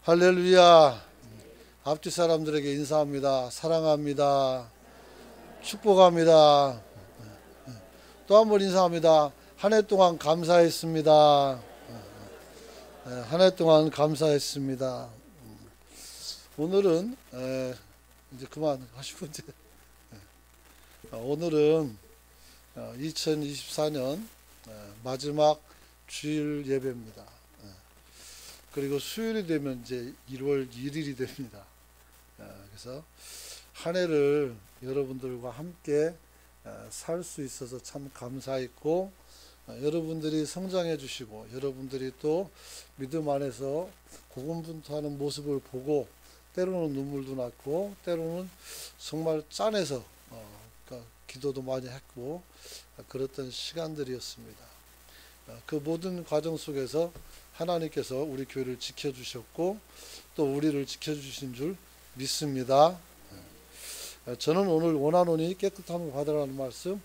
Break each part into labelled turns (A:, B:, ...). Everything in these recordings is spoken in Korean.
A: 할렐루야. 앞뒤 사람들에게 인사합니다. 사랑합니다. 축복합니다. 또 한 번 인사합니다. 한 해 동안 감사했습니다. 한 해 동안 감사했습니다. 오늘은 이제 그만 하시고 이제 오늘은 2024년 마지막 주일 예배입니다. 그리고 수요일이 되면 이제 1월 1일이 됩니다. 그래서 한 해를 여러분들과 함께 살 수 있어서 참 감사했고, 여러분들이 성장해 주시고 여러분들이 또 믿음 안에서 고군분투하는 모습을 보고 때로는 눈물도 났고 때로는 정말 짠해서 그러니까 기도도 많이 했고 그랬던 시간들이었습니다. 그 모든 과정 속에서 하나님께서 우리 교회를 지켜주셨고 또 우리를 지켜주신 줄 믿습니다. 저는 오늘 원하노니 깨끗함을 받으라는 말씀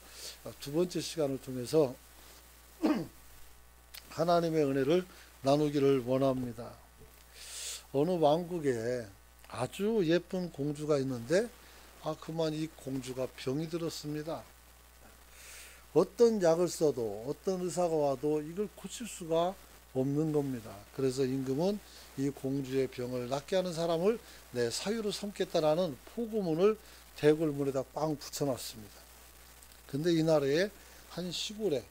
A: 두 번째 시간을 통해서 하나님의 은혜를 나누기를 원합니다. 어느 왕국에 아주 예쁜 공주가 있는데 그만 이 공주가 병이 들었습니다. 어떤 약을 써도 어떤 의사가 와도 이걸 고칠 수가 없는 겁니다. 그래서 임금은 이 공주의 병을 낫게 하는 사람을 내 사유로 삼겠다라는 포고문을 대궐문에다 빵 붙여놨습니다. 근데 이 나라에 한 시골에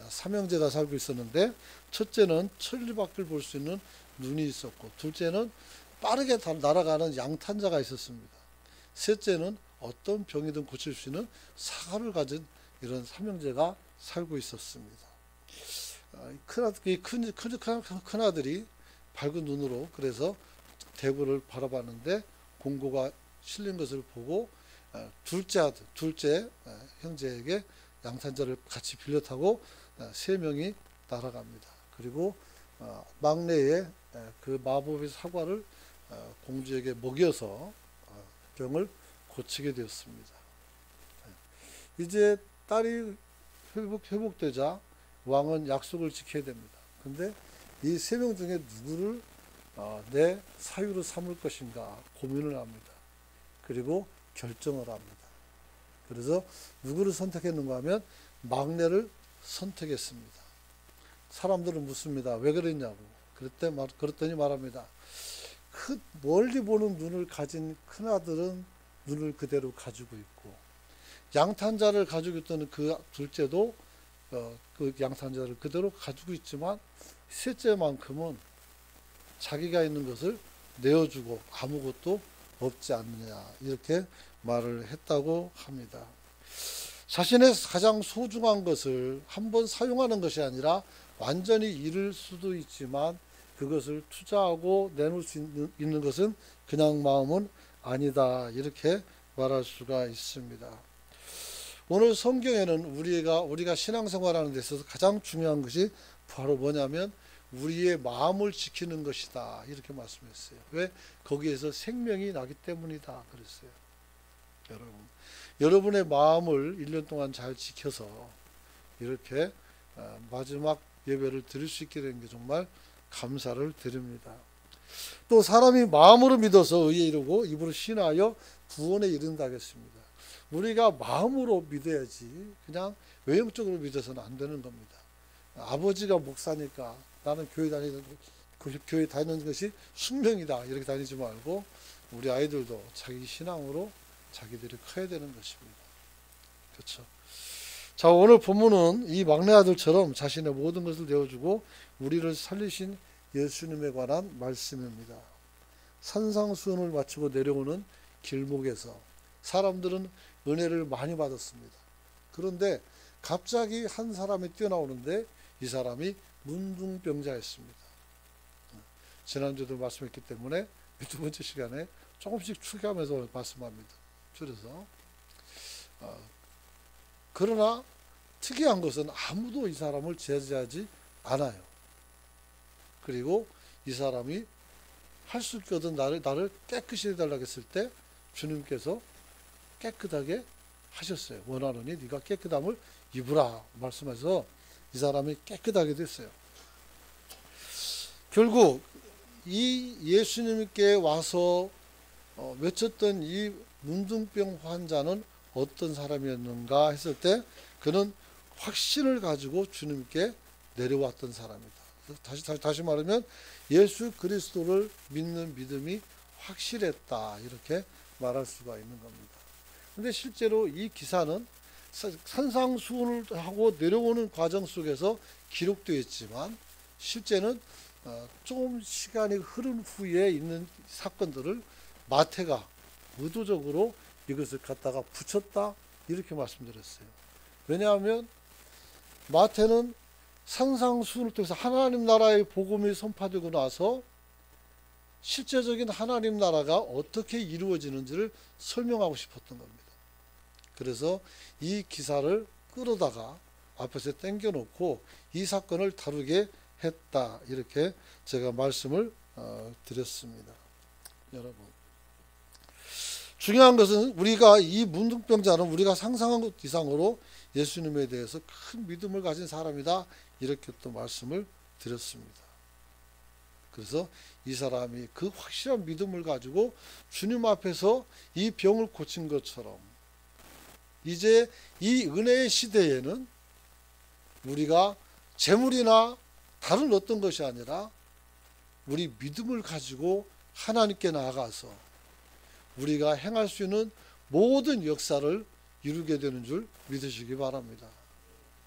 A: 삼형제가 살고 있었는데, 첫째는 천리밖을 볼 수 있는 눈이 있었고, 둘째는 빠르게 날아가는 양탄자가 있었습니다. 셋째는 어떤 병이든 고칠 수 있는 사과를 가진 이런 삼형제가 살고 있었습니다. 큰아들이 밝은 눈으로 그래서 대궐을 바라봤는데 공고가 실린 것을 보고 둘째 형제에게 양탄자를 같이 빌려 타고 세 명이 날아갑니다. 그리고 막내의 그 마법의 사과를 공주에게 먹여서 병을 고치게 되었습니다. 이제 딸이 회복되자 왕은 약속을 지켜야 됩니다. 근데 이 세 명 중에 누구를 내 사유로 삼을 것인가 고민을 합니다. 그리고 결정을 합니다. 그래서 누구를 선택했는가 하면 막내를 선택했습니다. 사람들은 묻습니다. 왜 그랬냐고. 그랬더니 말합니다. 그 멀리 보는 눈을 가진 큰아들은 눈을 그대로 가지고 있고, 양탄자를 가지고 있던 그 둘째도 그 양탄자를 그대로 가지고 있지만 셋째만큼은 자기가 있는 것을 내어주고 아무것도 없지 않느냐, 이렇게 말을 했다고 합니다. 자신의 가장 소중한 것을 한번 사용하는 것이 아니라 완전히 잃을 수도 있지만 그것을 투자하고 내놓을 수 있는 것은 그냥 마음은 아니다, 이렇게 말할 수가 있습니다. 오늘 성경에는 우리가 신앙생활하는 데 있어서 가장 중요한 것이 바로 뭐냐면 우리의 마음을 지키는 것이다, 이렇게 말씀했어요. 왜? 거기에서 생명이 나기 때문이다 그랬어요. 여러분의 마음을 1년 동안 잘 지켜서 이렇게 마지막 예배를 드릴 수 있게 된 게 정말 감사를 드립니다. 또 사람이 마음으로 믿어서 의에 이르고 입으로 신하여 구원에 이른다 하겠습니다. 우리가 마음으로 믿어야지 그냥 외형적으로 믿어서는 안 되는 겁니다. 아버지가 목사니까 나는 교회 다니는 것이 숙명이다, 이렇게 다니지 말고 우리 아이들도 자기 신앙으로 자기들이 커야 되는 것입니다. 그렇죠? 자, 오늘 본문은 이 막내 아들처럼 자신의 모든 것을 내어주고 우리를 살리신 예수님에 관한 말씀입니다. 산상수훈을 마치고 내려오는 길목에서 사람들은 은혜를 많이 받았습니다. 그런데 갑자기 한 사람이 뛰어나오는데 이 사람이 문둥병자였습니다. 지난주도 말씀했기 때문에 두 번째 시간에 조금씩 추가하면서 말씀합니다. 줄여서. 그러나 특이한 것은 아무도 이 사람을 제지하지 않아요. 그리고 이 사람이 할 수 있거든 나를 깨끗이 해달라고 했을 때 주님께서 깨끗하게 하셨어요. 원하노니 네가 깨끗함을 입으라 말씀해서 이 사람이 깨끗하게 됐어요. 결국 이 예수님께 와서 외쳤던 이 문둥병 환자는 어떤 사람이었는가 했을 때 그는 확신을 가지고 주님께 내려왔던 사람이다. 다시 말하면 예수 그리스도를 믿는 믿음이 확실했다, 이렇게 말할 수가 있는 겁니다. 근데 실제로 이 기사는 산상수훈을 하고 내려오는 과정 속에서 기록되어 있지만 실제는 좀 시간이 흐른 후에 있는 사건들을 마태가 의도적으로 이것을 갖다가 붙였다, 이렇게 말씀드렸어요. 왜냐하면 마태는 산상수훈을 통해서 하나님 나라의 복음이 선포되고 나서 실제적인 하나님 나라가 어떻게 이루어지는지를 설명하고 싶었던 겁니다. 그래서 이 기사를 끌어다가 앞에서 당겨놓고 이 사건을 다루게 했다, 이렇게 제가 말씀을 드렸습니다. 여러분, 중요한 것은 우리가 이 문둥병자는 우리가 상상한 것 이상으로 예수님에 대해서 큰 믿음을 가진 사람이다, 이렇게 또 말씀을 드렸습니다. 그래서 이 사람이 그 확실한 믿음을 가지고 주님 앞에서 이 병을 고친 것처럼 이제 이 은혜의 시대에는 우리가 재물이나 다른 어떤 것이 아니라 우리 믿음을 가지고 하나님께 나아가서 우리가 행할 수 있는 모든 역사를 이루게 되는 줄 믿으시기 바랍니다.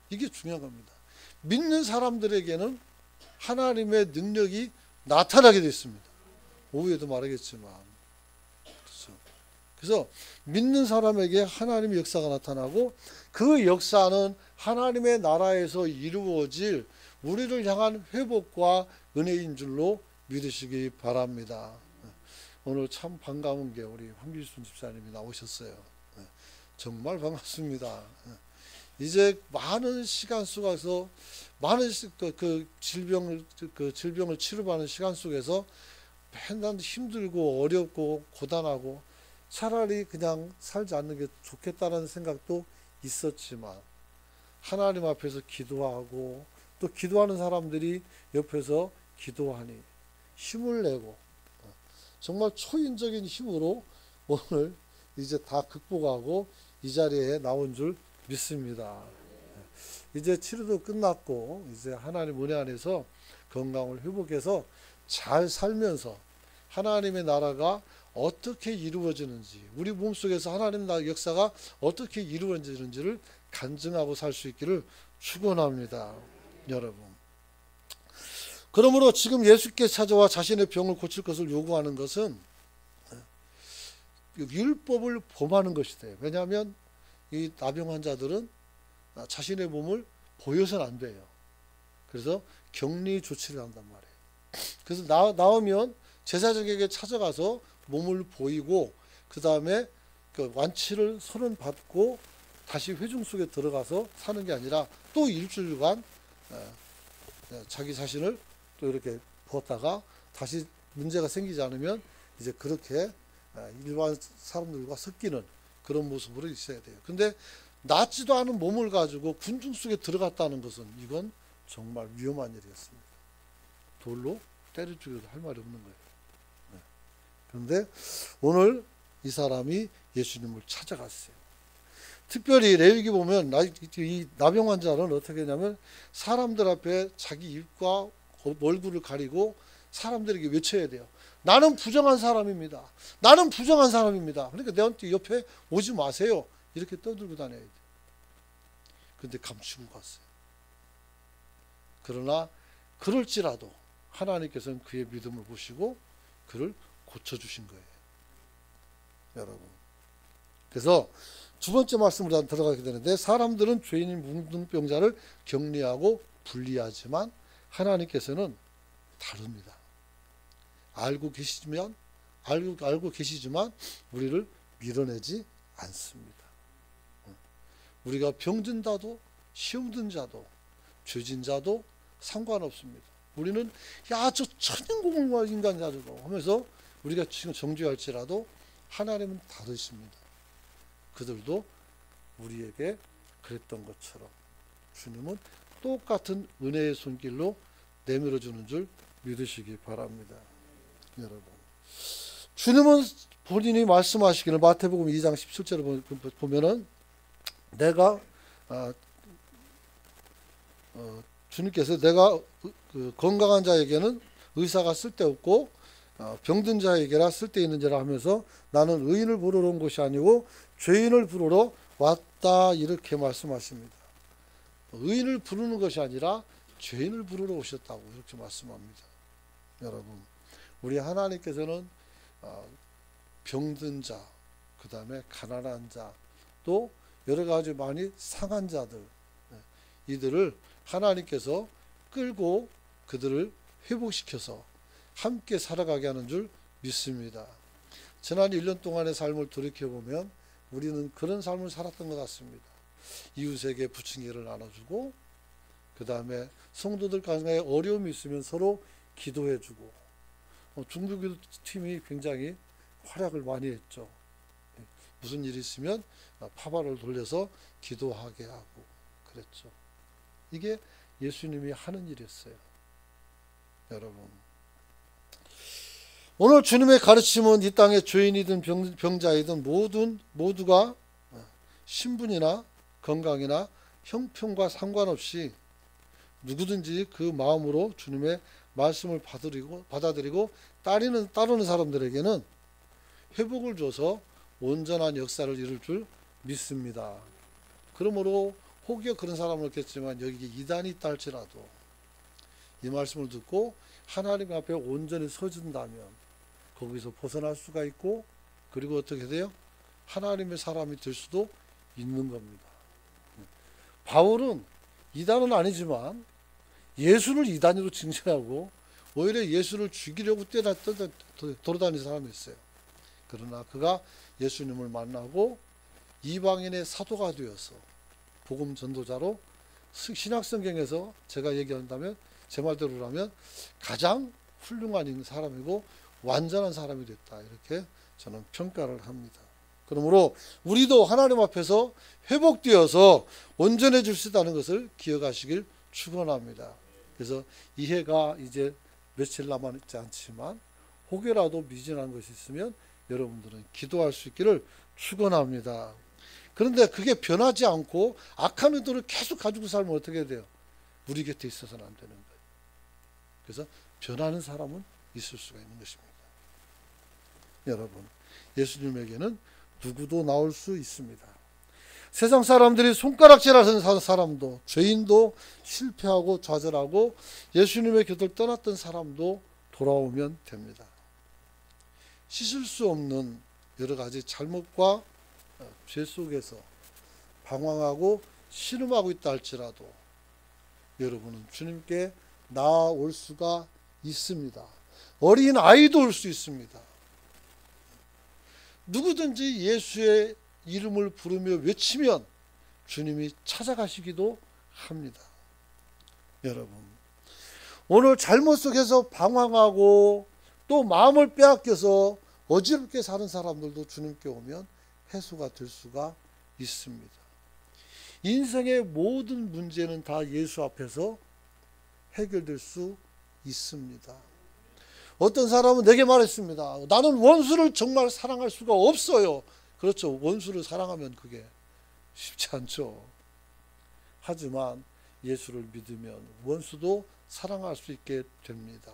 A: 이게 중요한 겁니다. 믿는 사람들에게는 하나님의 능력이 나타나게 됐습니다. 오후에도 말하겠지만, 그래서 믿는 사람에게 하나님의 역사가 나타나고 그 역사는 하나님의 나라에서 이루어질 우리를 향한 회복과 은혜인 줄로 믿으시기 바랍니다. 오늘 참 반가운 게 우리 황길순 집사님이 나오셨어요. 정말 반갑습니다. 이제 많은 시간 속에서 많은 질병을 치료받는 시간 속에서 맨날 힘들고 어렵고 고단하고 차라리 그냥 살지 않는 게 좋겠다는 생각도 있었지만 하나님 앞에서 기도하고 또 기도하는 사람들이 옆에서 기도하니 힘을 내고 정말 초인적인 힘으로 오늘 이제 다 극복하고 이 자리에 나온 줄 믿습니다. 이제 치료도 끝났고 이제 하나님 은혜 안에서 건강을 회복해서 잘 살면서 하나님의 나라가 어떻게 이루어지는지, 우리 몸속에서 하나님 나라의 역사가 어떻게 이루어지는지를 간증하고 살 수 있기를 축원합니다. 여러분, 그러므로 지금 예수께 찾아와 자신의 병을 고칠 것을 요구하는 것은 율법을 범하는 것이 돼요. 왜냐하면 이 나병 환자들은 자신의 몸을 보여서는 안 돼요. 그래서 격리 조치를 한단 말이에요. 그래서 나오면 제사장에게 찾아가서 몸을 보이고 그 다음에 그 완치를 선언 받고 다시 회중 속에 들어가서 사는 게 아니라 또 일주일간 자기 자신을 또 이렇게 벗다가 다시 문제가 생기지 않으면 이제 그렇게 일반 사람들과 섞이는 그런 모습으로 있어야 돼요. 근데 낫지도 않은 몸을 가지고 군중 속에 들어갔다는 것은 이건 정말 위험한 일이었습니다. 돌로 때려 죽여도 할 말이 없는 거예요. 그런데 오늘 이 사람이 예수님을 찾아갔어요. 특별히 레위기 보면 이 나병 환자는 어떻게 했냐면 사람들 앞에 자기 입과 얼굴을 가리고 사람들에게 외쳐야 돼요. 나는 부정한 사람입니다. 나는 부정한 사람입니다. 그러니까 내한테 옆에 오지 마세요. 이렇게 떠들고 다녀야 돼요. 그런데 감추고 갔어요. 그러나 그럴지라도 하나님께서는 그의 믿음을 보시고 그를 고쳐주신 거예요. 여러분, 그래서 두 번째 말씀으로 들어가게 되는데 사람들은 죄인인 문둥병자를 격리하고 분리하지만 하나님께서는 다릅니다. 알고 계시지만 우리를 밀어내지 않습니다. 우리가 병든 자도 시험 든 자도 죄진 자도 상관없습니다. 우리는 야, 저 천인공과 인간이야 저거 하면서 우리가 지금 정죄할지라도 하나님은 다르십니다. 그들도 우리에게 그랬던 것처럼 주님은 똑같은 은혜의 손길로 내밀어주는 줄 믿으시기 바랍니다. 여러분, 주님은 본인이 말씀하시기를 마태복음 2장 17절을 보면은 내가 주님께서 내가 건강한 자에게는 의사가 쓸데없고 병든 자에게라 쓸데있는지라 하면서 나는 의인을 부르러 온 것이 아니고 죄인을 부르러 왔다 이렇게 말씀하십니다. 의인을 부르는 것이 아니라 죄인을 부르러 오셨다고 이렇게 말씀합니다. 여러분, 우리 하나님께서는 병든 자, 그 다음에 가난한 자, 또 여러 가지 많이 상한 자들, 이들을 하나님께서 끌고 그들을 회복시켜서 함께 살아가게 하는 줄 믿습니다. 지난 1년 동안의 삶을 돌이켜보면 우리는 그런 삶을 살았던 것 같습니다. 이웃에게 부침개를 나눠주고, 그 다음에 성도들 간에 어려움이 있으면 서로 기도해주고, 중국기도 팀이 굉장히 활약을 많이 했죠. 무슨 일이 있으면 파발을 돌려서 기도하게 하고 그랬죠. 이게 예수님이 하는 일이었어요. 여러분, 오늘 주님의 가르침은 이 땅의 죄인이든 병자이든 모두가 신분이나 건강이나 형편과 상관없이 누구든지 그 마음으로 주님의 말씀을 받아들이고 따르는 사람들에게는 회복을 줘서 온전한 역사를 이룰 줄 믿습니다. 그러므로 혹여 그런 사람은 없겠지만 여기 이단이 있다 할지라도 이 말씀을 듣고 하나님 앞에 온전히 서준다면 거기서 벗어날 수가 있고, 그리고 어떻게 돼요? 하나님의 사람이 될 수도 있는 겁니다. 바울은 이단은 아니지만 예수를 이단으로 징계하고 오히려 예수를 죽이려고 돌아다니는 사람이 있어요. 그러나 그가 예수님을 만나고 이방인의 사도가 되어서 복음 전도자로 신약성경에서 제가 얘기한다면 제 말대로라면 가장 훌륭한 사람이고 완전한 사람이 됐다, 이렇게 저는 평가를 합니다. 그러므로 우리도 하나님 앞에서 회복되어서 온전해질 수 있다는 것을 기억하시길 축원합니다. 그래서 이 해가 이제 며칠 남았지 않지만 혹여라도 미진한 것이 있으면 여러분들은 기도할 수 있기를 축원합니다. 그런데 그게 변하지 않고 악한 의도를 계속 가지고 살면 어떻게 돼요? 우리 곁에 있어서는 안 되는 거예요. 그래서 변하는 사람은 있을 수가 있는 것입니다. 여러분, 예수님에게는 누구도 나올 수 있습니다. 세상 사람들이 손가락질하는 사람도, 죄인도, 실패하고 좌절하고 예수님의 곁을 떠났던 사람도 돌아오면 됩니다. 씻을 수 없는 여러 가지 잘못과 죄 속에서 방황하고 신음하고 있다 할지라도 여러분은 주님께 나아올 수가 있습니다. 어린 아이도 올 수 있습니다. 누구든지 예수의 이름을 부르며 외치면 주님이 찾아가시기도 합니다. 여러분, 오늘 잘못 속에서 방황하고 또 마음을 빼앗겨서 어지럽게 사는 사람들도 주님께 오면 해소가 될 수가 있습니다. 인생의 모든 문제는 다 예수 앞에서 해결될 수 있습니다. 어떤 사람은 내게 말했습니다. 나는 원수를 정말 사랑할 수가 없어요. 그렇죠. 원수를 사랑하면 그게 쉽지 않죠. 하지만 예수를 믿으면 원수도 사랑할 수 있게 됩니다.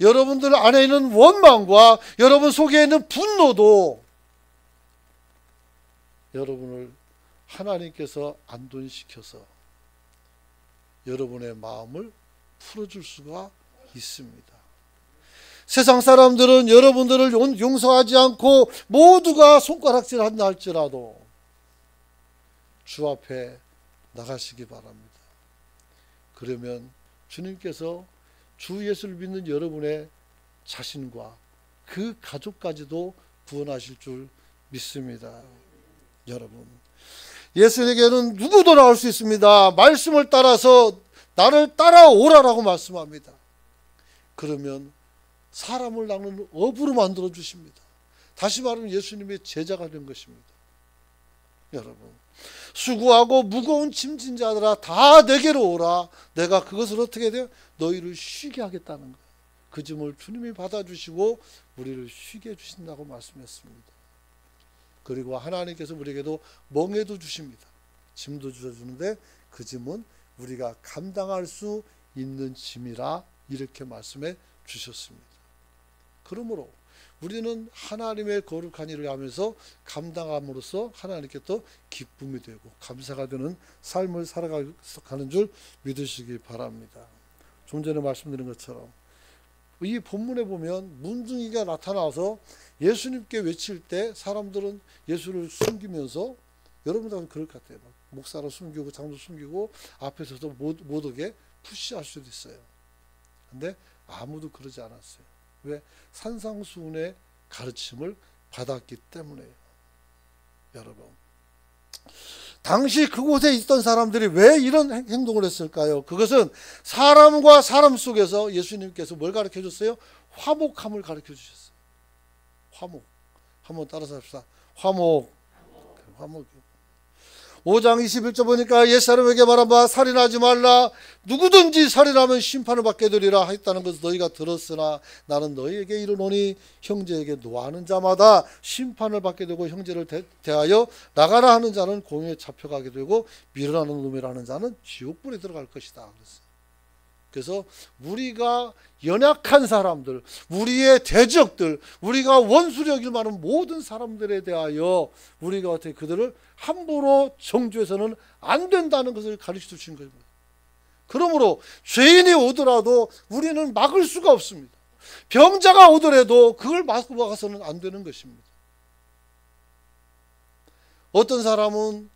A: 여러분들 안에 있는 원망과 여러분 속에 있는 분노도 여러분을 하나님께서 안돈시켜서 여러분의 마음을 풀어줄 수가 있습니다. 세상 사람들은 여러분들을 용서하지 않고 모두가 손가락질한다 할지라도 주 앞에 나가시기 바랍니다. 그러면 주님께서 주 예수를 믿는 여러분의 자신과 그 가족까지도 구원하실 줄 믿습니다. 여러분, 예수에게는 누구도 나올 수 있습니다. 말씀을 따라서 나를 따라오라라고 말씀합니다. 그러면 사람을 낚는 어부로 만들어 주십니다. 다시 말하면 예수님의 제자가 된 것입니다. 여러분, 수고하고 무거운 짐진 자들아 다 내게로 오라. 내가 그것을 어떻게 돼요? 너희를 쉬게 하겠다는 거예요. 그 짐을 주님이 받아주시고 우리를 쉬게 해주신다고 말씀했습니다. 그리고 하나님께서 우리에게도 멍에도 주십니다. 짐도 주셔주는데 그 짐은 우리가 감당할 수 있는 짐이라 이렇게 말씀해 주셨습니다. 그러므로 우리는 하나님의 거룩한 일을 하면서 감당함으로써 하나님께 또 기쁨이 되고 감사가 되는 삶을 살아가는 줄 믿으시기 바랍니다. 좀 전에 말씀드린 것처럼 이 본문에 보면 문둥이가 나타나서 예수님께 외칠 때 사람들은 예수를 숨기면서 여러분들은 그럴 것 같아요. 목사로 숨기고 장로 숨기고 앞에서도 못 오게 푸시할 수도 있어요. 근데 아무도 그러지 않았어요. 왜? 산상수훈의 가르침을 받았기 때문에요. 여러분, 당시 그곳에 있던 사람들이 왜 이런 행동을 했을까요? 그것은 사람과 사람 속에서 예수님께서 뭘 가르쳐 줬어요? 화목함을 가르쳐 주셨어요. 화목. 한번 따라서 합시다. 화목. 5장 21절 보니까 옛사람에게 말하마 살인하지 말라. 누구든지 살인하면 심판을 받게 되리라 했다는 것을 너희가 들었으나 나는 너희에게 이르노니 형제에게 노하는 자마다 심판을 받게 되고 형제를 대하여 나가라 하는 자는 공회에 잡혀가게 되고 밀어나는 놈이라는 자는 지옥불에 들어갈 것이다. 그래서 우리가 연약한 사람들, 우리의 대적들, 우리가 원수력일 만한 모든 사람들에 대하여 우리가 어떻게 그들을 함부로 정죄해서는 안 된다는 것을 가르쳐 주신 겁니다. 그러므로 죄인이 오더라도 우리는 막을 수가 없습니다. 병자가 오더라도 그걸 막아서는 안 되는 것입니다. 어떤 사람은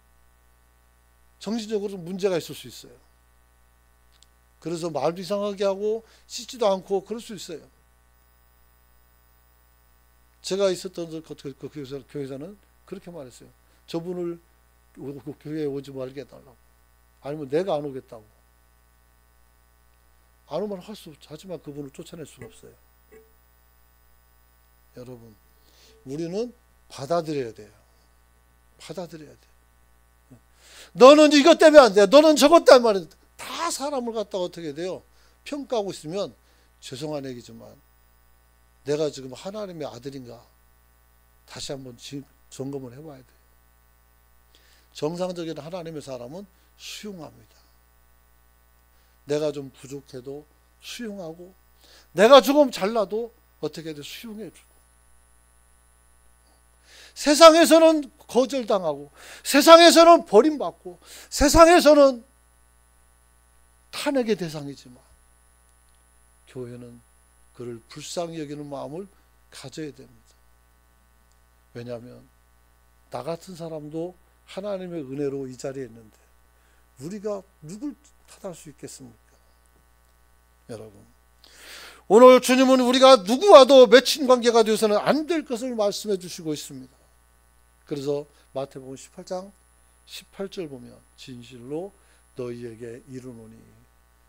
A: 정신적으로 문제가 있을 수 있어요. 그래서 말도 이상하게 하고 씻지도 않고 그럴 수 있어요. 제가 있었던 그 교회에서는 그렇게 말했어요. 저분을 교회에 오지 말게 해달라고. 아니면 내가 안 오겠다고. 안 오면 할 수 없죠. 하지만 그분을 쫓아낼 수가 없어요. 여러분, 우리는 받아들여야 돼요. 받아들여야 돼요. 너는 이것 때문에 안 돼. 너는 저것 때문에 안 돼. 다 사람을 갖다가 어떻게 돼요? 평가하고 있으면 죄송한 얘기지만 내가 지금 하나님의 아들인가 다시 한번 점검을 해봐야 돼요. 정상적인 하나님의 사람은 수용합니다. 내가 좀 부족해도 수용하고 내가 조금 잘나도 어떻게 해도 수용해주고 세상에서는 거절당하고 세상에서는 버림받고 세상에서는 탄핵의 대상이지만 교회는 그를 불쌍히 여기는 마음을 가져야 됩니다. 왜냐하면 나 같은 사람도 하나님의 은혜로 이 자리에 있는데 우리가 누굴 탓할 수 있겠습니까? 여러분, 오늘 주님은 우리가 누구와도 맺힌 관계가 되어서는 안 될 것을 말씀해 주시고 있습니다. 그래서 마태복음 18장 18절 보면 진실로 너희에게 이르노니,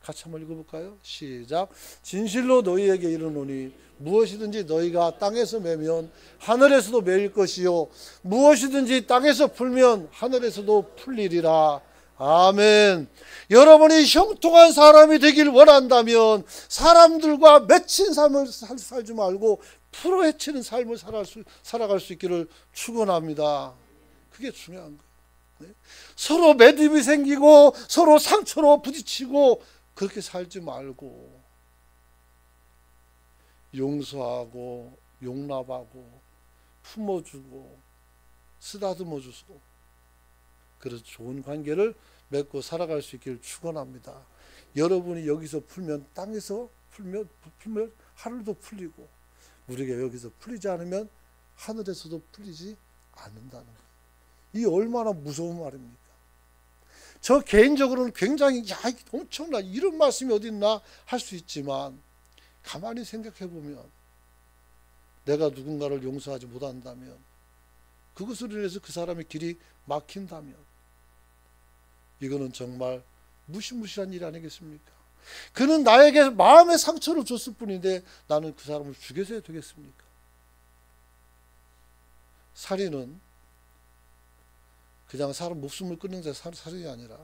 A: 같이 한번 읽어볼까요? 시작. 진실로 너희에게 이르노니 무엇이든지 너희가 땅에서 매면 하늘에서도 매일 것이요 무엇이든지 땅에서 풀면 하늘에서도 풀리리라. 아멘. 여러분이 형통한 사람이 되길 원한다면 사람들과 맺힌 삶을 살지 말고 풀어헤치는 삶을 살아갈 수 있기를 축원합니다. 그게 중요한 거예요. 서로 매듭이 생기고 서로 상처로 부딪히고 그렇게 살지 말고 용서하고 용납하고 품어주고 쓰다듬어 주고 그래서 좋은 관계를 맺고 살아갈 수 있기를 축원합니다. 여러분이 여기서 풀면 땅에서 풀면 하늘도 풀리고 우리가 여기서 풀리지 않으면 하늘에서도 풀리지 않는다는 거예요. 이 얼마나 무서운 말입니까? 저 개인적으로는 굉장히 엄청나 이런 말씀이 어디 있나 할 수 있지만 가만히 생각해 보면 내가 누군가를 용서하지 못한다면 그것으로 인해서 그 사람의 길이 막힌다면 이거는 정말 무시무시한 일이 아니겠습니까? 그는 나에게 마음의 상처를 줬을 뿐인데 나는 그 사람을 죽여서야 되겠습니까? 살인은 그냥 사람 목숨을 끊는 데 살인이 아니라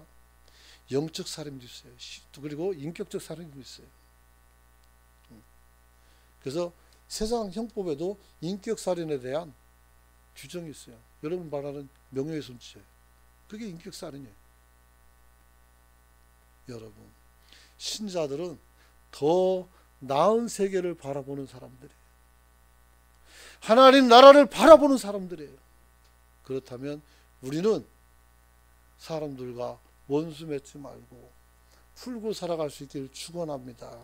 A: 영적 살인도 있어요. 그리고 인격적 살인도 있어요. 그래서 세상 형법에도 인격살인에 대한 규정이 있어요. 여러분 말하는 명예훼손죄, 그게 인격살인이에요. 여러분, 신자들은 더 나은 세계를 바라보는 사람들이에요. 하나님 나라를 바라보는 사람들이에요. 그렇다면 우리는 사람들과 원수 맺지 말고 풀고 살아갈 수 있기를 축원합니다.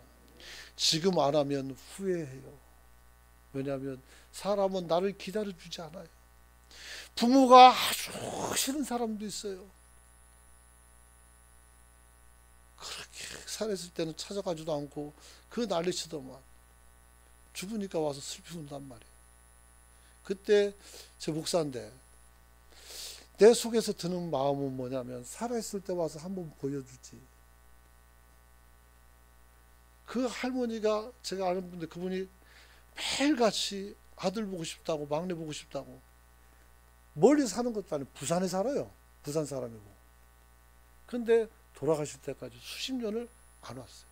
A: 지금 안 하면 후회해요. 왜냐하면 사람은 나를 기다려주지 않아요. 부모가 아주 싫은 사람도 있어요. 그렇게 살았을 때는 찾아가지도 않고 그 난리치더만 죽으니까 와서 슬피 운단 말이에요. 그때 제 목사인데 내 속에서 드는 마음은 뭐냐면 살아있을 때 와서 한번 보여주지. 그 할머니가 제가 아는 분인데 그분이 매일같이 아들 보고 싶다고 막내 보고 싶다고 멀리 사는 것도 아니고 부산에 살아요. 부산 사람이고. 근데 돌아가실 때까지 수십 년을 안 왔어요.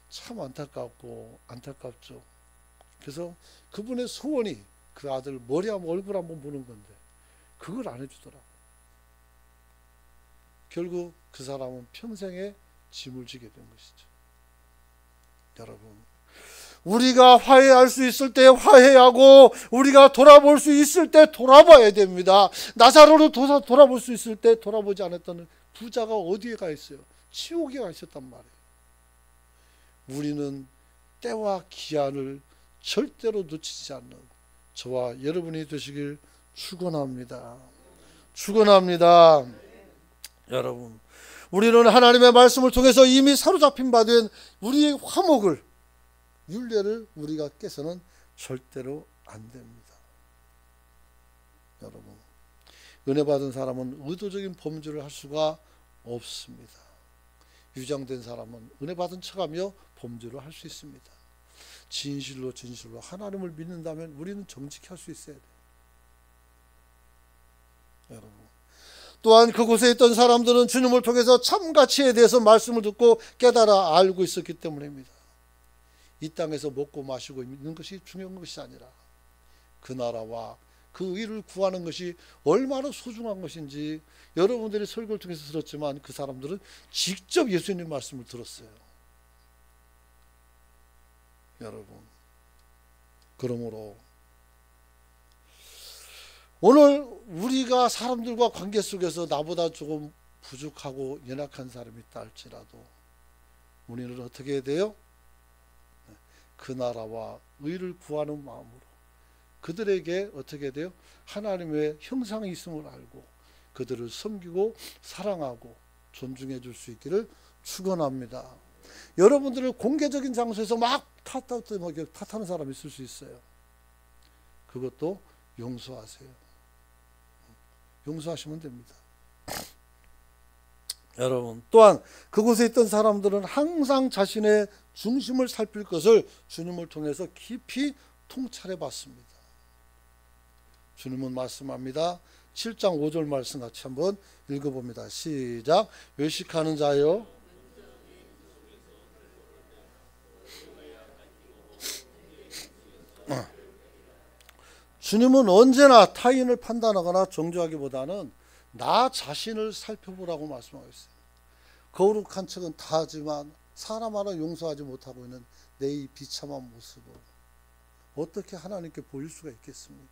A: 참 안타깝죠. 그래서 그분의 소원이 그 아들 머리 한번 얼굴 한번 보는 건데 그걸 안 해주더라고요. 결국 그 사람은 평생에 짐을 지게 된 것이죠. 여러분, 우리가 화해할 수 있을 때 화해하고 우리가 돌아볼 수 있을 때 돌아봐야 됩니다. 나사로를 돌아볼 수 있을 때 돌아보지 않았던 부자가 어디에 가 있어요? 지옥에 가 있었단 말이에요. 우리는 때와 기한을 절대로 놓치지 않는 저와 여러분이 되시길 축원합니다. 축원합니다. 여러분, 우리는 하나님의 말씀을 통해서 이미 사로잡힌 바 된 우리의 화목을, 율례를 우리가 깨서는 절대로 안 됩니다. 여러분, 은혜 받은 사람은 의도적인 범죄를 할 수가 없습니다. 유장된 사람은 은혜 받은 척하며 범죄를 할 수 있습니다. 진실로 하나님을 믿는다면 우리는 정직할 수 있어야 돼요. 여러분, 또한 그곳에 있던 사람들은 주님을 통해서 참 가치에 대해서 말씀을 듣고 깨달아 알고 있었기 때문입니다. 이 땅에서 먹고 마시고 있는 것이 중요한 것이 아니라 그 나라와 그 의를 구하는 것이 얼마나 소중한 것인지 여러분들이 설교를 통해서 들었지만 그 사람들은 직접 예수님 말씀을 들었어요. 여러분, 그러므로 오늘 우리가 사람들과 관계 속에서 나보다 조금 부족하고 연약한 사람이 있다 할지라도 우리는 어떻게 해야 돼요? 그 나라와 의를 구하는 마음으로 그들에게 어떻게 해야 돼요? 하나님의 형상이 있음을 알고 그들을 섬기고 사랑하고 존중해 줄 수 있기를 축원합니다. 여러분들을 공개적인 장소에서 막 탓하는 사람이 있을 수 있어요. 그것도 용서하세요. 용서하시면 됩니다. 여러분, 또한 그곳에 있던 사람들은 항상 자신의 중심을 살필 것을 주님을 통해서 깊이 통찰해 봤습니다. 주님은 말씀합니다. 7장 5절 말씀 같이 한번 읽어봅니다. 시작. 외식하는 자여, 주님은 언제나 타인을 판단하거나 정죄하기보다는 나 자신을 살펴보라고 말씀하고 있어요. 거룩한 척은 다 하지만 사람 하나 용서하지 못하고 있는 내 이 비참한 모습을 어떻게 하나님께 보일 수가 있겠습니까?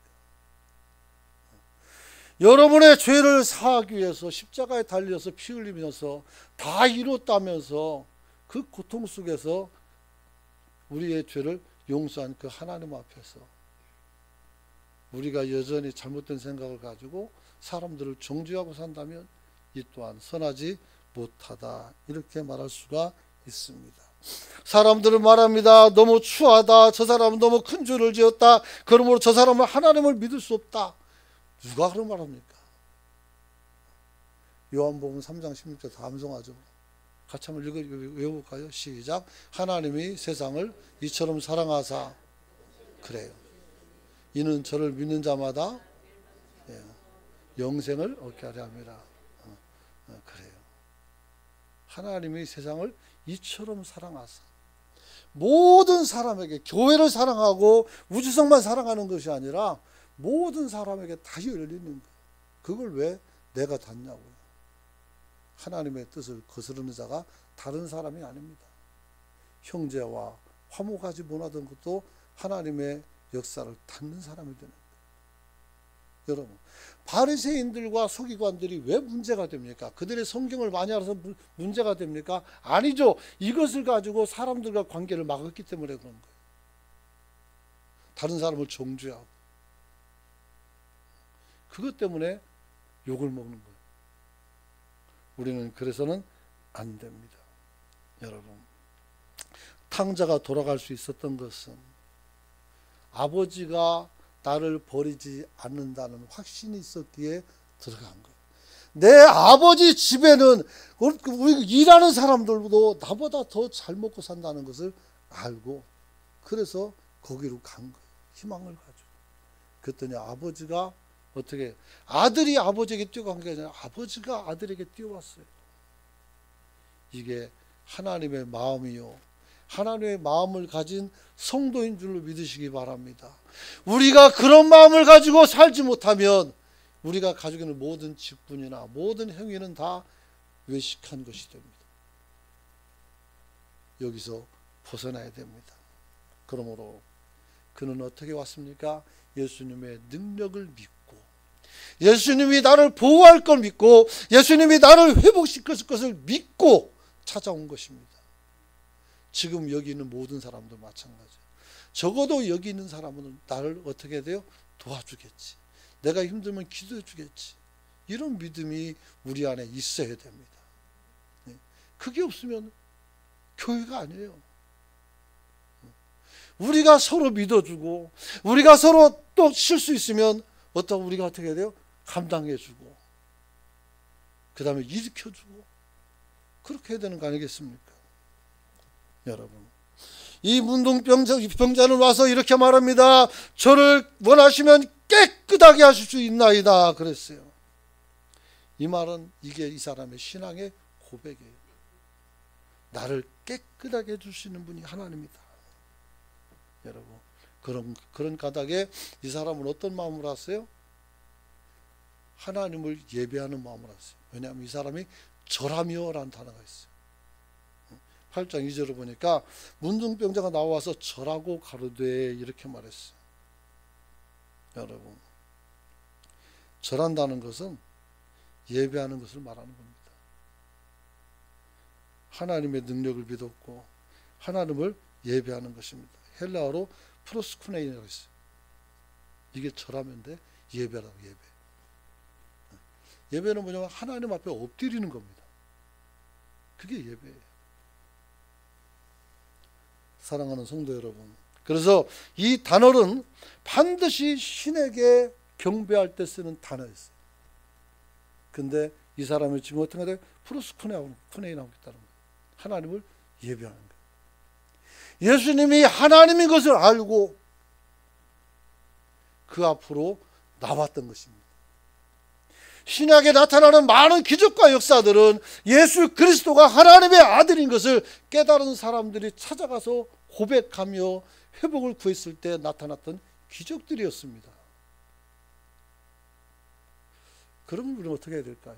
A: 여러분의 죄를 사하기 위해서 십자가에 달려서 피 흘리면서 다 이뤘다면서 그 고통 속에서 우리의 죄를 용서한 그 하나님 앞에서 우리가 여전히 잘못된 생각을 가지고 사람들을 정죄하고 산다면 이 또한 선하지 못하다, 이렇게 말할 수가 있습니다. 사람들은 말합니다. 너무 추하다. 저 사람은 너무 큰 죄를 지었다. 그러므로 저 사람은 하나님을 믿을 수 없다. 누가 그런 말합니까? 요한복음 3장 16절 다 암송하죠. 같이 한번 외워볼까요? 시작. 하나님이 세상을 이처럼 사랑하사, 그래요, 이는 저를 믿는 자마다 영생을 얻게 하려 함이라. 그래요. 하나님이 세상을 이처럼 사랑하사. 모든 사람에게, 교회를 사랑하고 우주성만 사랑하는 것이 아니라 모든 사람에게 다 열리는 거예요. 그걸 왜 내가 닫냐고요. 하나님의 뜻을 거스르는 자가 다른 사람이 아닙니다. 형제와 화목하지 못하던 것도 하나님의 역사를 닫는 사람이 되는 거예요. 여러분, 바리새인들과 서기관들이 왜 문제가 됩니까? 그들의 성경을 많이 알아서 문제가 됩니까? 아니죠. 이것을 가지고 사람들과 관계를 막았기 때문에 그런 거예요. 다른 사람을 정죄하고 그것 때문에 욕을 먹는 거예요. 우리는 그래서는 안 됩니다. 여러분, 탕자가 돌아갈 수 있었던 것은 아버지가 나를 버리지 않는다는 확신이 있었기에 들어간 거예요. 내 아버지 집에는 우리 일하는 사람들도 나보다 더 잘 먹고 산다는 것을 알고 그래서 거기로 간 거예요. 희망을 가지고. 그랬더니 아버지가 어떻게, 아들이 아버지에게 뛰어간 게 아니라 아버지가 아들에게 뛰어왔어요. 이게 하나님의 마음이요, 하나님의 마음을 가진 성도인 줄로 믿으시기 바랍니다. 우리가 그런 마음을 가지고 살지 못하면 우리가 가지고 있는 모든 직분이나 모든 행위는 다 외식한 것이 됩니다. 여기서 벗어나야 됩니다. 그러므로 그는 어떻게 왔습니까? 예수님의 능력을 믿고, 예수님이 나를 보호할 걸 믿고, 예수님이 나를 회복시킬 것을 믿고 찾아온 것입니다. 지금 여기 있는 모든 사람도 마찬가지예요. 적어도 여기 있는 사람은 나를 어떻게 해야 돼요? 도와주겠지. 내가 힘들면 기도해 주겠지. 이런 믿음이 우리 안에 있어야 됩니다. 그게 없으면 교회가 아니에요. 우리가 서로 믿어주고, 우리가 서로 또 실수 있으면 우리가 어떻게 해야 돼요? 감당해주고, 그 다음에 일으켜주고, 그렇게 해야 되는 거 아니겠습니까? 여러분, 이 문둥병자는 와서 이렇게 말합니다. 저를 원하시면 깨끗하게 하실 수 있나이다 그랬어요. 이 말은 이게 이 사람의 신앙의 고백이에요. 나를 깨끗하게 해줄 수 있는 분이 하나님이다. 여러분, 그런 까닭에 이 사람은 어떤 마음으로 왔어요? 하나님을 예배하는 마음으로 왔어요. 왜냐하면 이 사람이 절하며 라는 단어가 있어요. 8장 2절을 보니까 문둥병자가 나와서 절하고 가로되 이렇게 말했어요. 여러분, 절한다는 것은 예배하는 것을 말하는 겁니다. 하나님의 능력을 믿었고 하나님을 예배하는 것입니다. 헬라어로 프로스쿠네이라고 있어요. 이게 절하면데 예배라고, 예배. 예배는 뭐냐면 하나님 앞에 엎드리는 겁니다. 그게 예배예요. 사랑하는 성도 여러분, 그래서 이 단어는 반드시 신에게 경배할 때 쓰는 단어였어요. 근데 이 사람이 지금 어떤 거예요? 프로스쿠네이라고 있다는 거예요. 하나님을 예배하는 거예요. 예수님이 하나님인 것을 알고 그 앞으로 나왔던 것입니다. 신약에 나타나는 많은 기적과 역사들은 예수 그리스도가 하나님의 아들인 것을 깨달은 사람들이 찾아가서 고백하며 회복을 구했을 때 나타났던 기적들이었습니다. 그럼 우리는 어떻게 해야 될까요?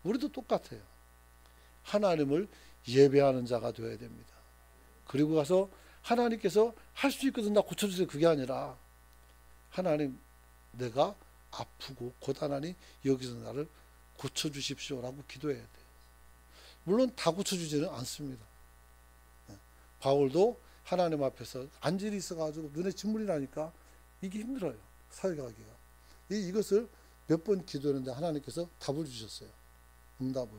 A: 우리도 똑같아요. 하나님을 예배하는 자가 되어야 됩니다. 그리고 가서 하나님께서 할 수 있거든 나 고쳐주세요, 그게 아니라 하나님, 내가 아프고 고단하니 여기서 나를 고쳐주십시오라고 기도해야 돼요. 물론 다 고쳐주지는 않습니다. 바울도 하나님 앞에서 안질이 있어가지고 눈에 진물이 나니까 이게 힘들어요, 사역하기가. 이것을 몇 번 기도했는데 하나님께서 답을 주셨어요. 응답을.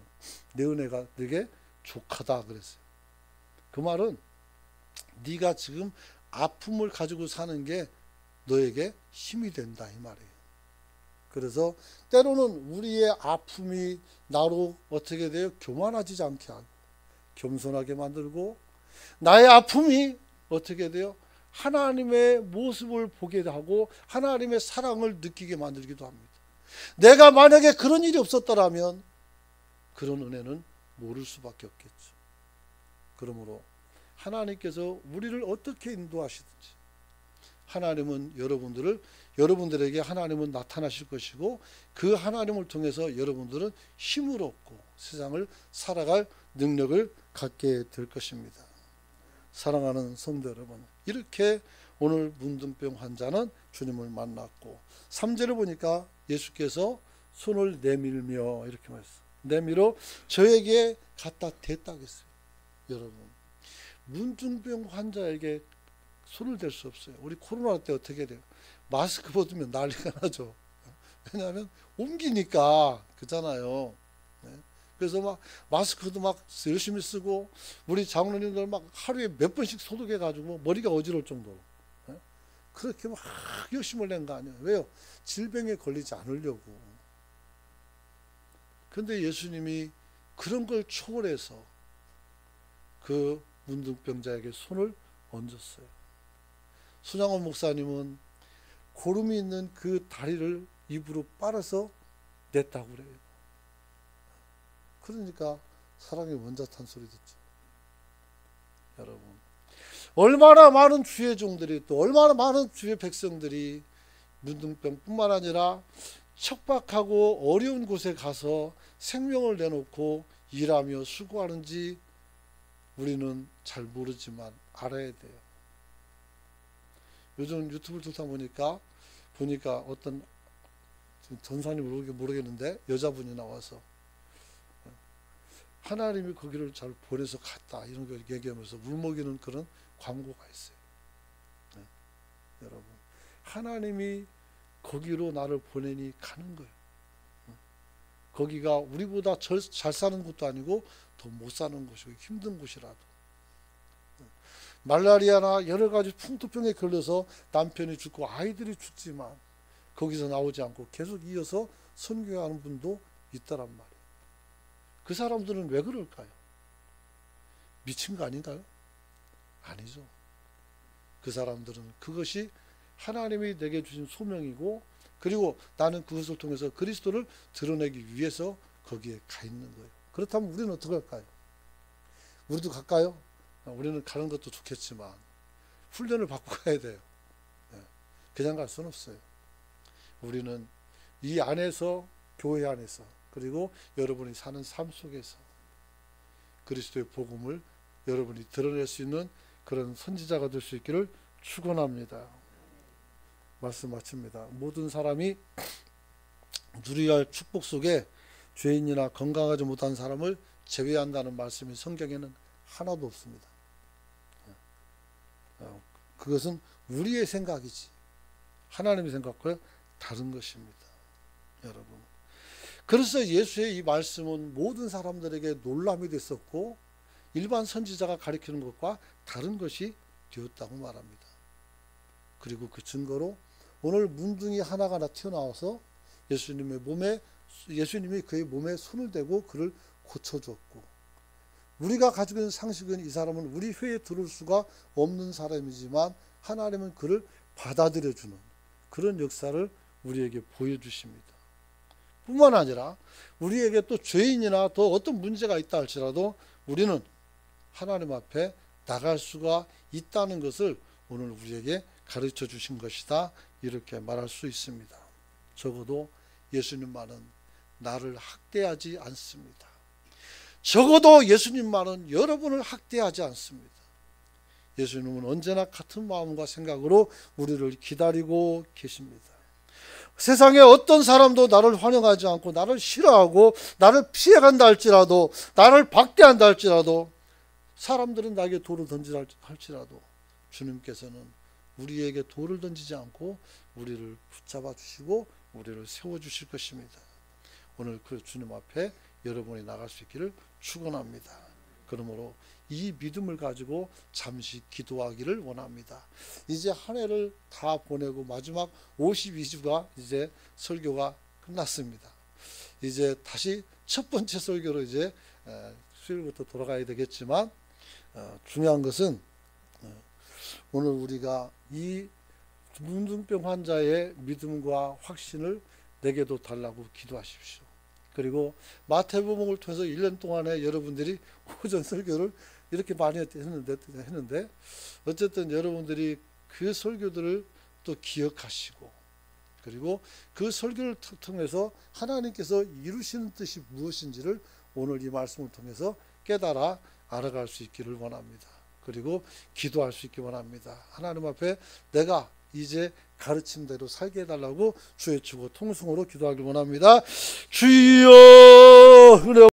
A: 내 은혜가 네게 족하다 그랬어요. 그 말은 네가 지금 아픔을 가지고 사는 게 너에게 힘이 된다, 이 말이에요. 그래서 때로는 우리의 아픔이 나로 어떻게 돼요? 교만하지 않게 하고 겸손하게 만들고, 나의 아픔이 어떻게 돼요? 하나님의 모습을 보게 하고 하나님의 사랑을 느끼게 만들기도 합니다. 내가 만약에 그런 일이 없었더라면 그런 은혜는 모를 수밖에 없겠죠. 그러므로 하나님께서 우리를 어떻게 인도하시든지 하나님은 여러분들에게 하나님은 나타나실 것이고 그 하나님을 통해서 여러분들은 힘을 얻고 세상을 살아갈 능력을 갖게 될 것입니다. 사랑하는 성도 여러분, 이렇게 오늘 문둥병 환자는 주님을 만났고 3절을 보니까 예수께서 손을 내밀며 이렇게 말했어요. 내밀어 저에게 갖다 댔다 했어요. 여러분, 문둥병 환자에게 손을 댈 수 없어요. 우리 코로나 때 어떻게 돼요? 마스크 벗으면 난리가 나죠. 왜냐하면 옮기니까 그잖아요. 그래서 막 마스크도 막 열심히 쓰고 우리 장로님들 막 하루에 몇 번씩 소독해 가지고 머리가 어지러울 정도로 그렇게 막 열심을 낸 거 아니에요. 왜요? 질병에 걸리지 않으려고. 그런데 예수님이 그런 걸 초월해서 그 문둥병자에게 손을 얹었어요. 손양원 목사님은 고름이 있는 그 다리를 입으로 빨아서 냈다고 그래요. 그러니까 사랑의 원자탄 소리 듣죠. 여러분, 얼마나 많은 주의 종들이 또 얼마나 많은 주의 백성들이 문둥병뿐만 아니라 척박하고 어려운 곳에 가서 생명을 내놓고 일하며 수고하는지 우리는 잘 모르지만 알아야 돼요. 요즘 유튜브를 듣다 보니까 어떤 전사님 모르겠는데 여자분이 나와서 하나님이 거기를 잘 보내서 갔다 이런 걸 얘기하면서 울먹이는 그런 광고가 있어요. 네. 여러분, 하나님이 거기로 나를 보내니 가는 거예요. 거기가 우리보다 잘 사는 곳도 아니고 더 못 사는 곳이고 힘든 곳이라도 말라리아나 여러 가지 풍토병에 걸려서 남편이 죽고 아이들이 죽지만 거기서 나오지 않고 계속 이어서 선교하는 분도 있다란 말이에요. 그 사람들은 왜 그럴까요? 미친 거 아닌가요? 아니죠. 그 사람들은 그것이 하나님이 내게 주신 소명이고 그리고 나는 그것을 통해서 그리스도를 드러내기 위해서 거기에 가 있는 거예요. 그렇다면 우리는 어떻게 할까요? 우리도 갈까요? 우리는 가는 것도 좋겠지만 훈련을 받고 가야 돼요. 그냥 갈 수는 없어요. 우리는 이 안에서, 교회 안에서, 그리고 여러분이 사는 삶 속에서 그리스도의 복음을 여러분이 드러낼 수 있는 그런 선지자가 될 수 있기를 축원합니다. 말씀 마칩니다. 모든 사람이 누려야 할 축복 속에 죄인이나 건강하지 못한 사람을 제외한다는 말씀이 성경에는 하나도 없습니다. 그것은 우리의 생각이지 하나님의 생각과 다른 것입니다. 여러분, 그래서 예수의 이 말씀은 모든 사람들에게 놀람이 됐었고 일반 선지자가 가리키는 것과 다른 것이 되었다고 말합니다. 그리고 그 증거로 오늘 문둥이 하나가 튀어나와서 예수님이 그의 몸에 손을 대고 그를 고쳐줬고, 우리가 가지고 있는 상식은 이 사람은 우리 회에 들어올 수가 없는 사람이지만 하나님은 그를 받아들여주는 그런 역사를 우리에게 보여주십니다. 뿐만 아니라 우리에게 또 죄인이나 더 어떤 문제가 있다 할지라도 우리는 하나님 앞에 나갈 수가 있다는 것을 오늘 우리에게 가르쳐 주신 것이다, 이렇게 말할 수 있습니다. 적어도 예수님만은 나를 학대하지 않습니다. 적어도 예수님만은 여러분을 학대하지 않습니다. 예수님은 언제나 같은 마음과 생각으로 우리를 기다리고 계십니다. 세상에 어떤 사람도 나를 환영하지 않고 나를 싫어하고 나를 피해간다 할지라도, 나를 박대한다 할지라도, 사람들은 나에게 돌을 던지라 할지라도 주님께서는 우리에게 돌을 던지지 않고 우리를 붙잡아 주시고 우리를 세워주실 것입니다. 오늘 그 주님 앞에 여러분이 나갈 수 있기를 축원합니다. 그러므로 이 믿음을 가지고 잠시 기도하기를 원합니다. 이제 한 해를 다 보내고 마지막 52주가 이제 설교가 끝났습니다. 이제 다시 첫 번째 설교로 이제 수요일부터 돌아가야 되겠지만, 중요한 것은 오늘 우리가 이 문둥병 환자의 믿음과 확신을 내게도 달라고 기도하십시오. 그리고 마태복음을 통해서 1년 동안에 여러분들이 오전 설교를 이렇게 많이 했는데 어쨌든 여러분들이 그 설교들을 또 기억하시고, 그리고 그 설교를 통해서 하나님께서 이루시는 뜻이 무엇인지를 오늘 이 말씀을 통해서 깨달아 알아갈 수 있기를 원합니다. 그리고 기도할 수 있기 원합니다. 하나님 앞에 내가 이제 가르침대로 살게 해달라고 주의 주고 통성으로 기도하길 원합니다. 주여 은혜